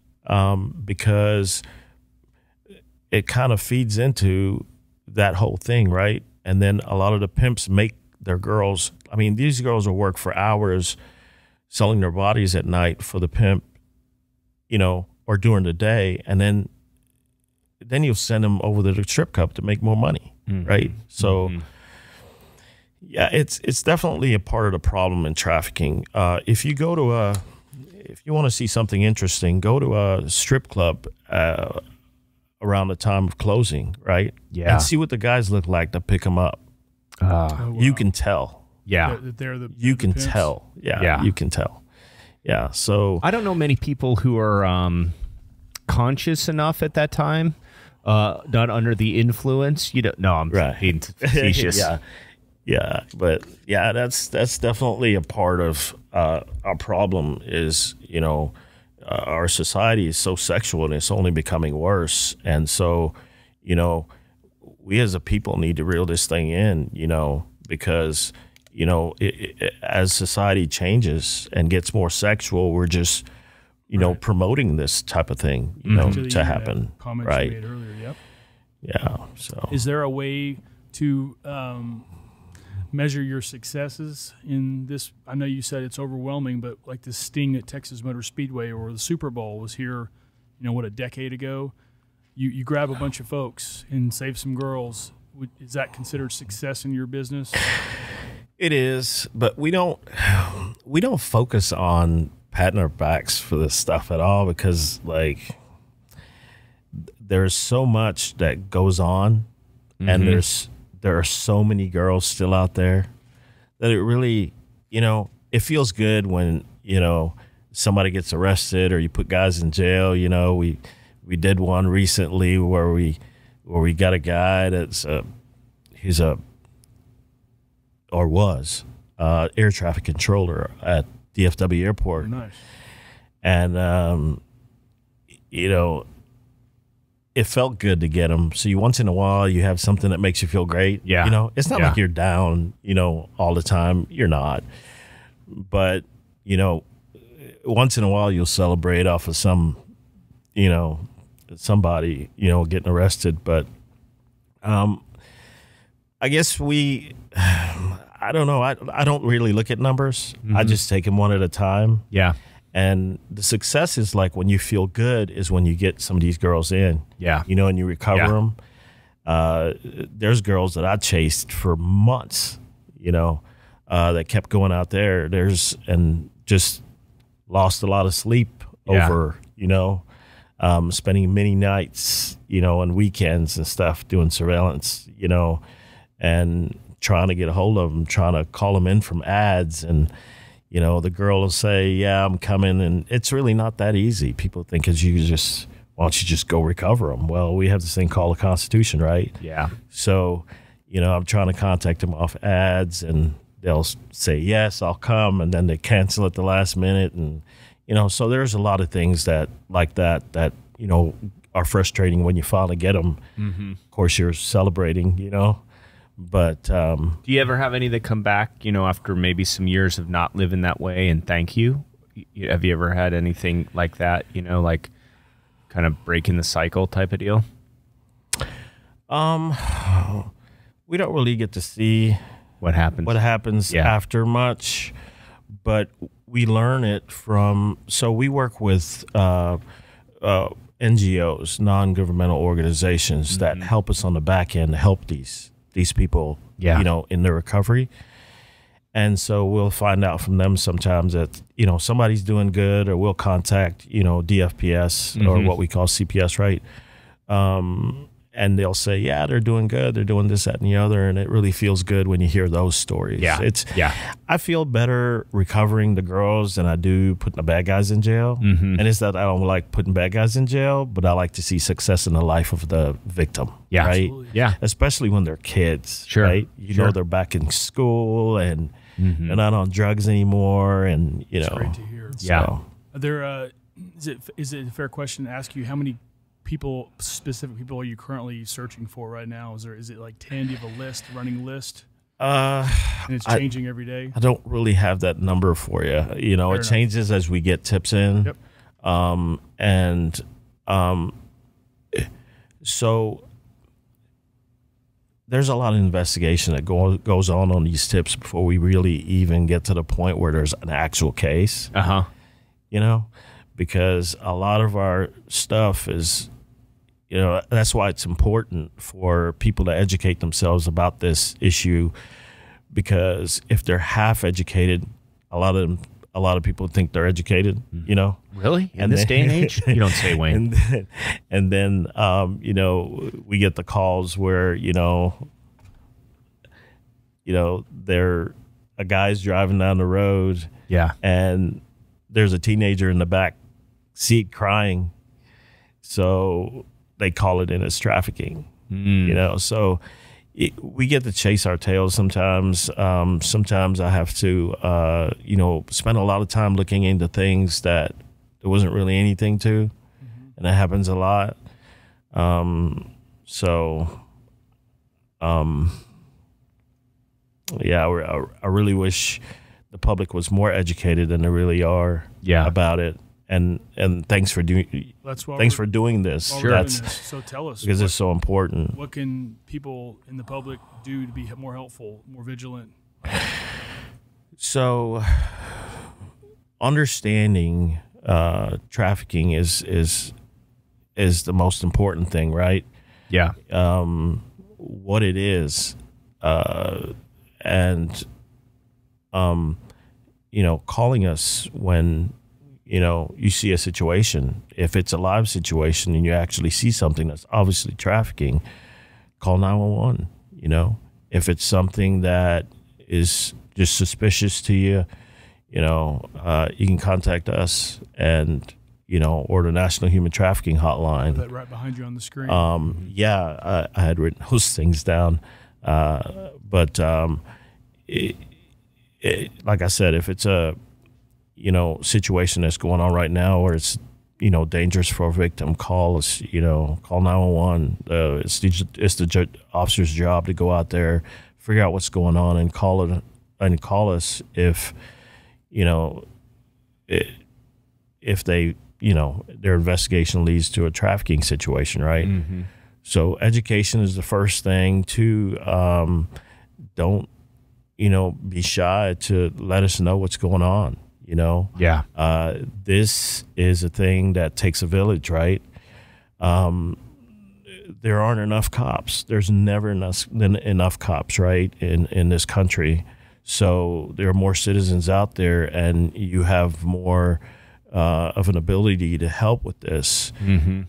S3: because it kind of feeds into that whole thing, right? And then a lot of the pimps make their girls, these girls will work for hours selling their bodies at night for the pimp, or during the day, and then you'll send them over to the strip club to make more money, right? So, it's definitely a part of the problem in trafficking. If you go to if you want to see something interesting, go to a strip club around the time of closing, right?
S4: Yeah.
S3: And see what the guys look like to pick them up.
S2: Wow.
S3: You can tell.
S4: Yeah.
S3: You can tell. Yeah. You can tell. Yeah. So
S4: I don't know many people who are conscious enough at that time, not under the influence. No, I'm being facetious.
S3: Yeah, but that's definitely a part of our problem is, our society is so sexual and it's only becoming worse. And so, we as a people need to reel this thing in, because, as society changes and gets more sexual, we're just, promoting this type of thing, to happen. Right.
S2: You made earlier, yep.
S3: Yeah. So
S2: is there a way to measure your successes in this? I know you said it's overwhelming, but like the sting at Texas Motor Speedway or the Super Bowl was here, a decade ago. You grab a bunch of folks and save some girls. Is that considered success in your business?
S3: It is, but we don't focus on patting our backs for this stuff at all, because there's so much that goes on, and there are so many girls still out there that it really, it feels good when, somebody gets arrested or you put guys in jail. We did one recently where we got a guy that's was air traffic controller at DFW Airport.
S2: Nice.
S3: And you know, it felt good to get them. So once in a while, you have something that makes you feel great.
S4: Yeah.
S3: You know, it's not
S4: Yeah.
S3: like you're down, you know, all the time. You're not. But, you know, once in a while, you'll celebrate off of some, you know, somebody, you know, getting arrested. But I guess I don't know. I don't really look at numbers. I just take them one at a time.
S4: Yeah.
S3: And the success is like when you feel good is when you get some of these girls in.
S4: Yeah.
S3: You know, and you recover
S4: Yeah.
S3: them. There's girls that I chased for months, you know, that kept going out there. And just lost a lot of sleep
S4: Yeah.
S3: over, you know, spending many nights, you know, and weekends and stuff doing surveillance, you know, and trying to get a hold of them, trying to call them in from ads. And, you know, the girl will say, yeah, I'm coming. And it's really not that easy. People think why don't you just go recover them? Well, we have this thing called the Constitution, right?
S4: Yeah.
S3: So, you know, I'm trying to contact them off ads, and they'll say, yes, I'll come. And then they cancel at the last minute. And, you know, so there's a lot of things that, you know, are frustrating when you finally get them. Of course, you're celebrating, you know. But
S4: Do you ever have any that come back, you know, after maybe some years of not living that way and thank you? Have you ever had anything like that, you know, like kind of breaking the cycle type of deal?
S3: we don't really get to see
S4: What happens? Yeah.
S3: after much, but we learn it from. So we work with NGOs, non-governmental organizations that help us on the back end to help these people,
S4: Yeah.
S3: you know, in their recovery. And so we'll find out from them sometimes that, you know, somebody's doing good, or we'll contact, you know, DFPS or what we call CPS, right? And they'll say, yeah, they're doing good. They're doing this, that, and the other. And it really feels good when you hear those stories.
S4: Yeah.
S3: I feel better recovering the girls than I do putting the bad guys in jail. And it's that I don't like putting bad guys in jail, but I like to see success in the life of the victim.
S4: Yeah.
S3: Right.
S2: Absolutely.
S4: Yeah.
S3: Especially when they're kids.
S4: Sure.
S3: Right. You know, they're back in school and they're not on drugs anymore. And, you know,
S2: Great to hear.
S4: Yeah.
S3: so.
S2: Are there, is it a fair question to ask you how many specific people are you currently searching for right now? Is it like 10? Do you have a running list? And it's changing every day?
S3: I don't really have that number for you. You know,
S2: Fair
S3: it
S2: enough.
S3: changes as we get tips in.
S2: Yep.
S3: So there's a lot of investigation that goes on these tips before we really even get to the point where there's an actual case. You know, because a lot of our stuff is, you know, that's why it's important for people to educate themselves about this issue, because if they're half educated, a lot of people think they're educated, you know.
S4: Really? In this day and age? You don't say, Wayne.
S3: And then you know, we get the calls where, you know, a guy's driving down the road,
S4: Yeah.
S3: and there's a teenager in the back seat crying. So they call it in as trafficking, you know. So we get to chase our tails sometimes. Sometimes I have to, you know, spend a lot of time looking into things that there wasn't really anything to, and that happens a lot. Yeah, I really wish the public was more educated than they really are about it. And thanks for doing. Thanks for doing this.
S2: So tell us,
S3: because it's so important.
S2: what can people in the public do to be more helpful, more vigilant?
S3: So, understanding trafficking is the most important thing, right?
S4: Yeah.
S3: What it is, and you know, calling us when, you know, you see a situation. If it's a live situation and you actually see something that's obviously trafficking, call 911. You know, if it's something that is just suspicious to you, you know, you can contact us, and, you know, or the National Human Trafficking Hotline.
S2: That right behind you on the screen.
S3: Yeah, I had written those things down, but like I said, if it's a, you know, situation that's going on right now, or it's dangerous for a victim, call us, call 911. It's the officer's job to go out there, figure out what's going on, and call us if, if they, their investigation leads to a trafficking situation, right? Mm-hmm. So education is the first thing. Two, don't, be shy to let us know what's going on.
S4: Yeah.
S3: This is a thing that takes a village, right? There aren't enough cops. There's never enough cops, right, in this country. So there are more citizens out there, and you have more of an ability to help with this, than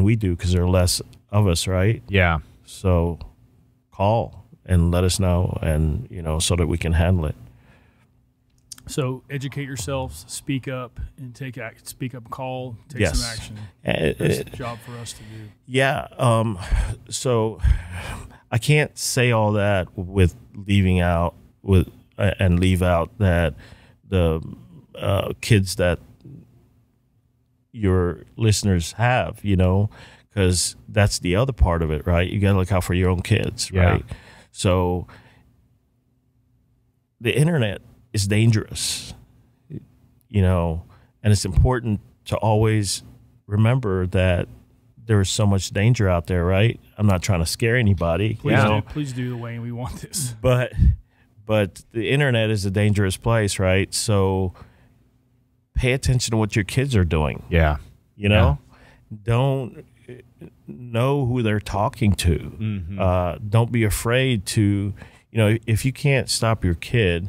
S3: we do, because there are less of us, right?
S4: Yeah.
S3: So call and let us know, and so that we can handle it.
S2: So educate yourselves, speak up, and speak up, call, take
S3: Yes.
S2: some action. That's a job for us to do.
S3: Yeah. So I can't say all that with leave out that the kids that your listeners have, because that's the other part of it, right? You got to look out for your own kids, right?
S4: Yeah.
S3: So the internet is dangerous, and it's important to always remember that there is so much danger out there, right? I'm not trying to scare anybody.
S2: Please do the way we want this.
S3: But the internet is a dangerous place, right? So pay attention to what your kids are doing.
S4: Yeah.
S3: Don't know who they're talking to.
S4: Mm-hmm.
S3: Don't be afraid to, if you can't stop your kid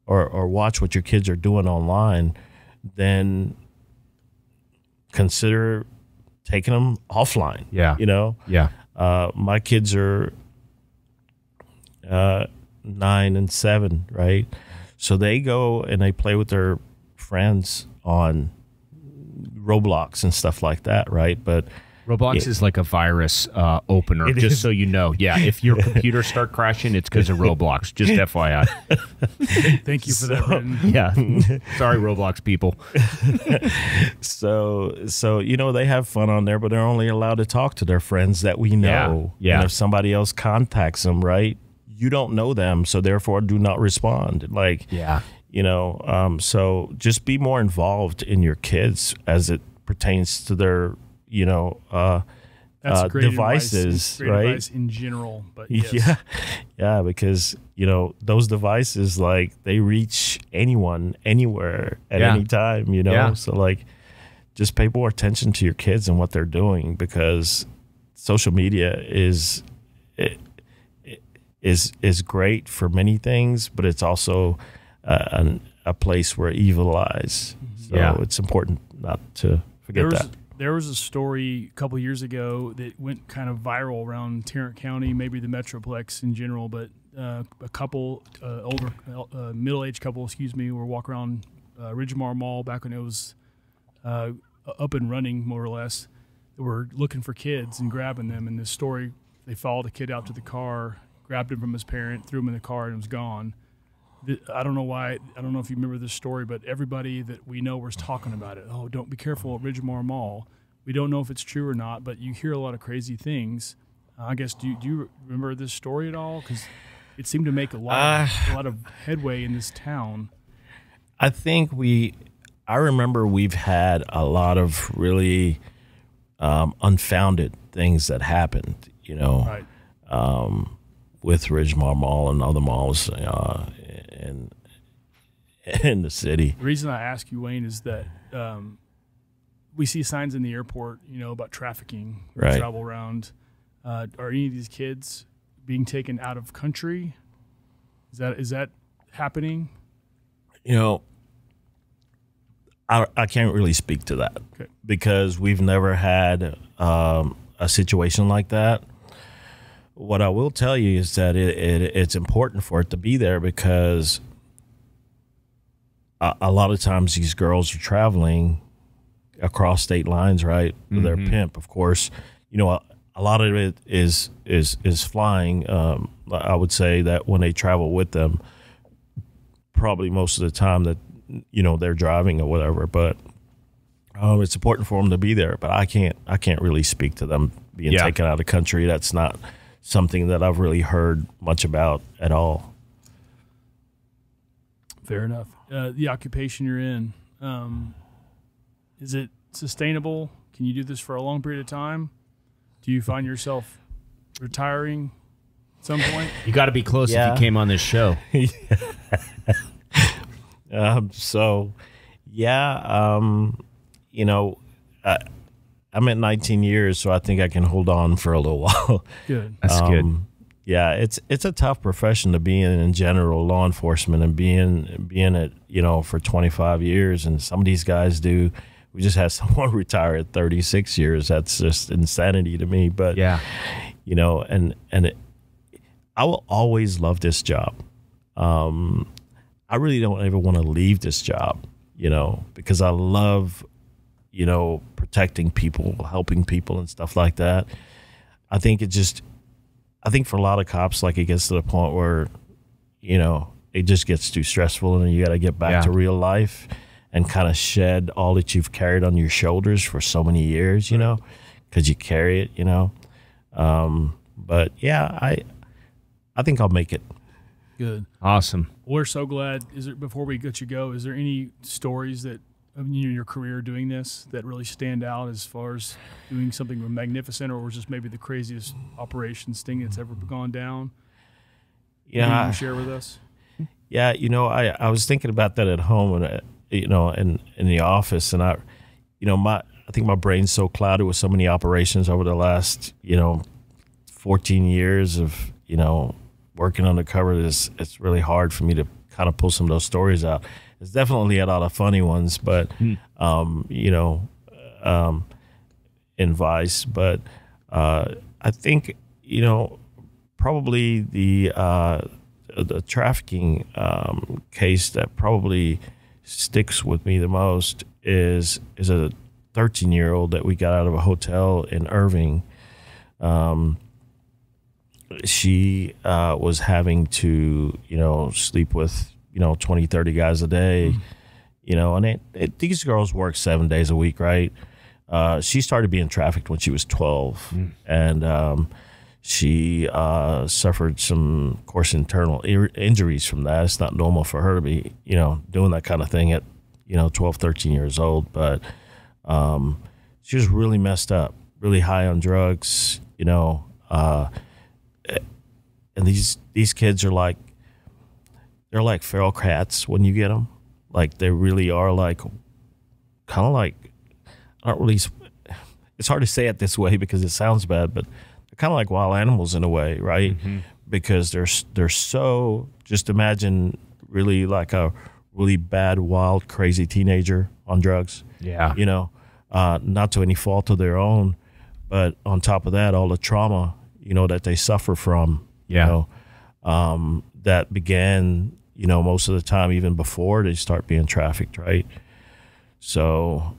S3: or watch what your kids are doing online, then consider taking them offline.
S4: Yeah. Yeah.
S3: My kids are 9 and 7, right? So they go and they play with their friends on Roblox and stuff like that, right? But
S4: Roblox is like a virus opener, just so you know. Yeah, if your computer start crashing, it's because of Roblox. Just FYI.
S2: Thank you for that, Brendan.
S4: Yeah. Sorry, Roblox people.
S3: So they have fun on there, but they're only allowed to talk to their friends that we know.
S4: Yeah.
S3: And if somebody else contacts them, right, you don't know them, so therefore do not respond. So just be more involved in your kids as it pertains to their
S2: That's great
S3: devices,
S2: great
S3: right?
S2: advice in general, but yes.
S3: Yeah, because those devices, like, they reach anyone, anywhere, at any time.
S4: Yeah.
S3: So just pay more attention to your kids and what they're doing, because social media is great for many things, but it's also a place where evil lies. So it's important not to forget that.
S2: There was a story a couple of years ago that went kind of viral around Tarrant County, maybe the Metroplex in general, but a couple, middle-aged couple, were walking around Ridgemar Mall back when it was up and running, more or less. They were looking for kids and grabbing them. In this story, they followed a kid out to the car, grabbed him from his parent, threw him in the car, and was gone. I don't know why. I don't know if you remember this story, but everybody that we know was talking about it. Oh, don't be careful at Ridgemar Mall. We don't know if it's true or not, but you hear a lot of crazy things. I guess, do you remember this story at all? Because it seemed to make a lot of headway in this town.
S3: I think I remember we've had a lot of really unfounded things that happened,
S2: Right.
S3: With Ridgemar Mall and other malls in the city.
S2: The reason I ask you, Wayne, is that we see signs in the airport, about trafficking,
S3: Right.
S2: travel around. Are any of these kids being taken out of country? Is that happening?
S3: I can't really speak to that,
S2: Okay.
S3: because we've never had a situation like that. What I will tell you is that it's important for it to be there, because a lot of times these girls are traveling across state lines, right? With their pimp, of course. A lot of it is flying. I would say that when they travel with them, probably most of the time that they're driving or whatever. But It's important for them to be there, but I can't really speak to them being taken out of the country. That's not something that I've really heard much about at all.
S2: Fair enough. The occupation you're in, is it sustainable? Can you do this for a long period of time? Do you find yourself retiring at some point?
S4: You got to be close if you came on this show.
S3: You know, I'm at 19 years, so I think I can hold on for a little while.
S2: Good.
S4: That's good.
S3: Yeah, it's a tough profession to be in general, law enforcement, and being it, you know, for 25 years. And some of these guys do. We just had someone retire at 36 years. That's just insanity to me. But you know, I will always love this job. I really don't ever want to leave this job, you know, because I love, you know, protecting people, helping people, and stuff like that. I think for a lot of cops, like, it gets to the point where, you know, it just gets too stressful, and you got to get back to real life and kind of shed all that you've carried on your shoulders for so many years, you know, because you carry it, you know. But yeah, I think I'll make it.
S2: Good.
S4: Awesome.
S2: We're so glad. Before we let you go, is there any stories that in your career doing this that really stand out as far as doing something magnificent, or was just maybe the craziest operation sting that's ever gone down?
S3: Yeah.
S2: Can you share with us?
S3: Yeah, you know, I was thinking about that at home, and you know, in the office, and I think my brain's so clouded with so many operations over the last, you know, 14 years of, you know, working undercover. It's really hard for me to kind of pull some of those stories out. There's definitely a lot of funny ones, but you know, in Vice. But I think, you know, probably the trafficking case that probably sticks with me the most is a 13-year-old that we got out of a hotel in Irving. She was having to, you know, sleep with, you know, 20, 30 guys a day, you know, and these girls work 7 days a week, right? She started being trafficked when she was 12, and she suffered some, of course, internal injuries from that. It's not normal for her to be, you know, doing that kind of thing at, you know, 12, 13 years old, but she was really messed up, really high on drugs, you know, and these kids are like, they're like feral cats when you get them. Like, they really are like, kind of like, I don't really, it's hard to say it this way because it sounds bad, but they're kind of like wild animals in a way, right? Because they're so, just imagine really like a really bad, wild, crazy teenager on drugs. Yeah. You know, not to any fault of their own, but on top of that, all the trauma, you know, that they suffer from, you know, that began, you know, most of the time even before they start being trafficked, right? So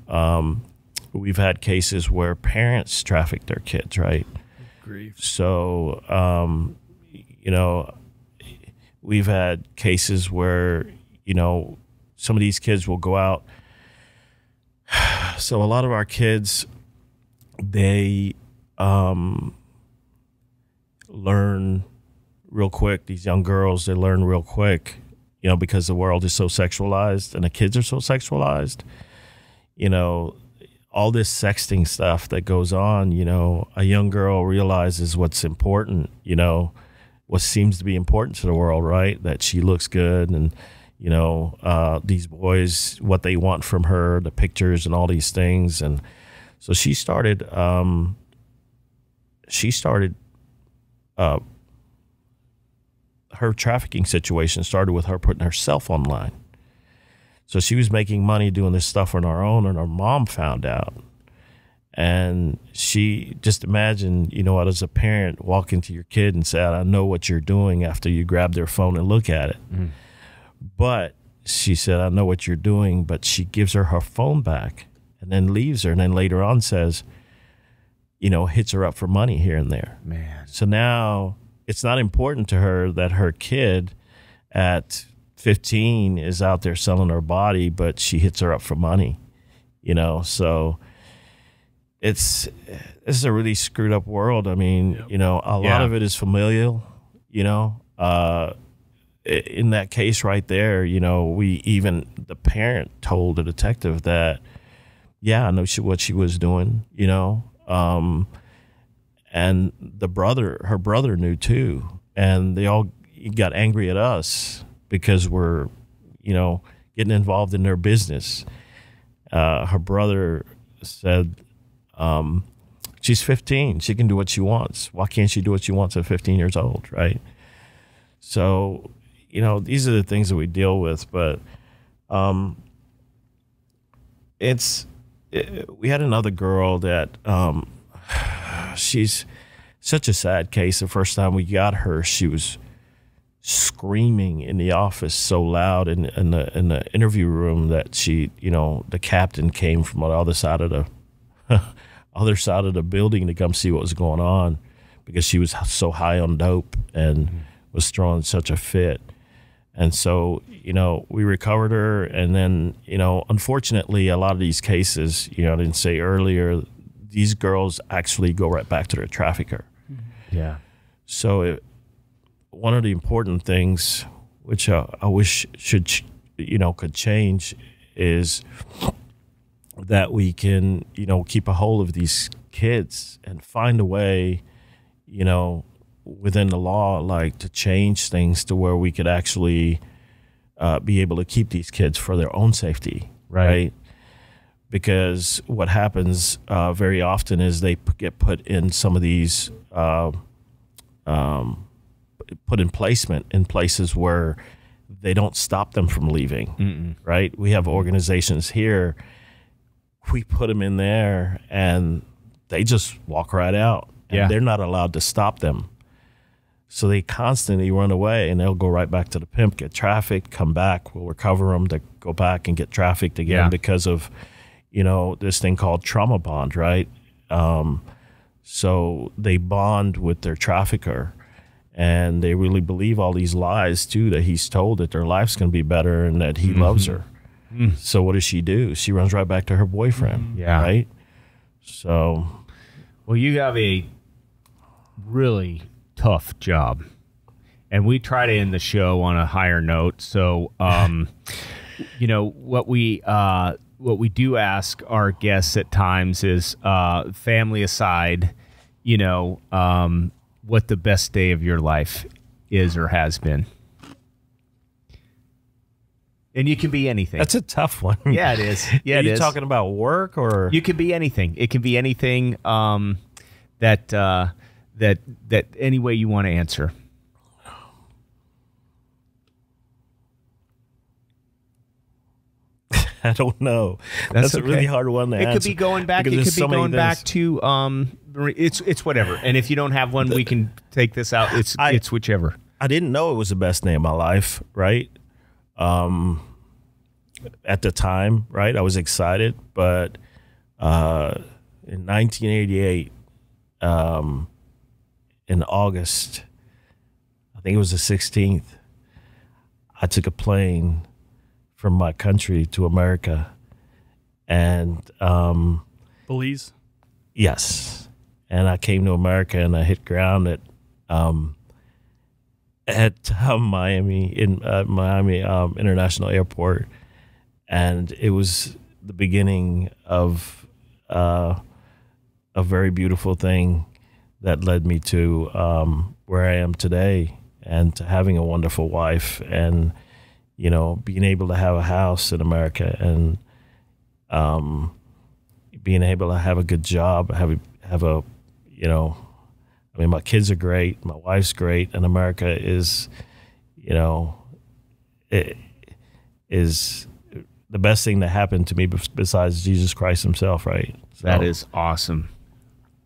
S3: we've had cases where parents traffic their kids, right?
S2: Grief.
S3: So, you know, we've had cases where, you know, some of these kids will go out. So a lot of our kids, they learn real quick. These young girls, they learn real quick, you know, because the world is so sexualized and the kids are so sexualized. You know, all this sexting stuff that goes on, you know, a young girl realizes what's important, you know, what seems to be important to the world, right? That she looks good, and, you know, these boys, what they want from her, the pictures and all these things. And so she started her trafficking situation started with her putting herself online. So she was making money doing this stuff on her own, and her mom found out. And she, just imagine, you know, as a parent, walking to your kid and say, I know what you're doing, after you grab their phone and look at it. But she said, I know what you're doing, but she gives her phone back and then leaves her, and then later on says, you know, hits her up for money here and there. Man. So now it's not important to her that her kid at 15 is out there selling her body, but she hits her up for money, So it's a really screwed up world. I mean, a lot of it is familial, in that case right there, the parent told the detective that, I know what she was doing, and her brother knew too. And they all got angry at us because we're, getting involved in their business. Her brother said, she's 15. She can do what she wants. Why can't she do what she wants at 15 years old, right? So, these are the things that we deal with. But we had another girl that she's such a sad case. The first time we got her, she was screaming in the office so loud in the interview room that she, the captain came from the other side of the building to come see what was going on because she was so high on dope and was throwing such a fit. And so, we recovered her. And then, unfortunately, a lot of these cases, I didn't say earlier, these girls actually go right back to their trafficker.
S4: Yeah.
S3: So one of the important things, which I wish could change, is that we can, keep a hold of these kids and find a way, within the law, like to change things to where we could actually be able to keep these kids for their own safety, right? Because what happens very often is they get put in some of these put in placement in places where they don't stop them from leaving, right? We have organizations here, we put them in there and they just walk right out. And they're not allowed to stop them. So they constantly run away and they'll go right back to the pimp, get trafficked, come back, we'll recover them to go back and get trafficked again because of, this thing called trauma bond, right? So they bond with their trafficker and they really believe all these lies too, that he's told that their life's going to be better and that he loves her. So what does she do? She runs right back to her boyfriend, right? So,
S4: well, you have a really tough job, and we try to end the show on a higher note. So, what we do ask our guests at times is, family aside, what the best day of your life is or has been. And you can be anything.
S3: That's a tough one.
S4: Yeah, it is. Yeah,
S3: Are you talking about work or?
S4: You can be anything. It can be anything that any way you want to answer.
S3: I don't know. That's a really hard one to answer.
S4: It could be going back. It could be going back to it's whatever. And if you don't have one, we can take this out. It's whichever.
S3: I didn't know it was the best day of my life, right? At the time, right? I was excited, but in 1988, in August, I think it was the 16th, I took a plane from my country to America, and
S2: Belize.
S3: Yes, and I came to America and I hit ground at Miami International Airport, and it was the beginning of a very beautiful thing that led me to where I am today, and to having a wonderful wife, and being able to have a house in America, and being able to have a good job, have a my kids are great, my wife's great, and America is, it is the best thing that happened to me besides Jesus Christ himself, right? So,
S4: that is awesome.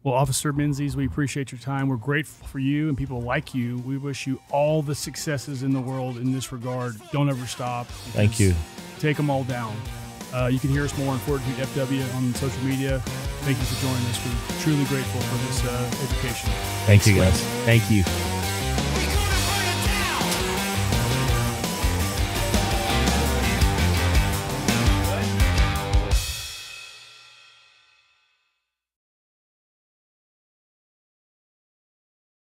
S2: Well, Officer Menzies, we appreciate your time. We're grateful for you and people like you. We wish you all the successes in the world in this regard. Don't ever stop.
S3: Thank you.
S2: Take them all down. You can hear us more on FORTitude FW on social media. Thank you for joining us. We're truly grateful for this education.
S3: Thanks, you guys.
S4: Thank you.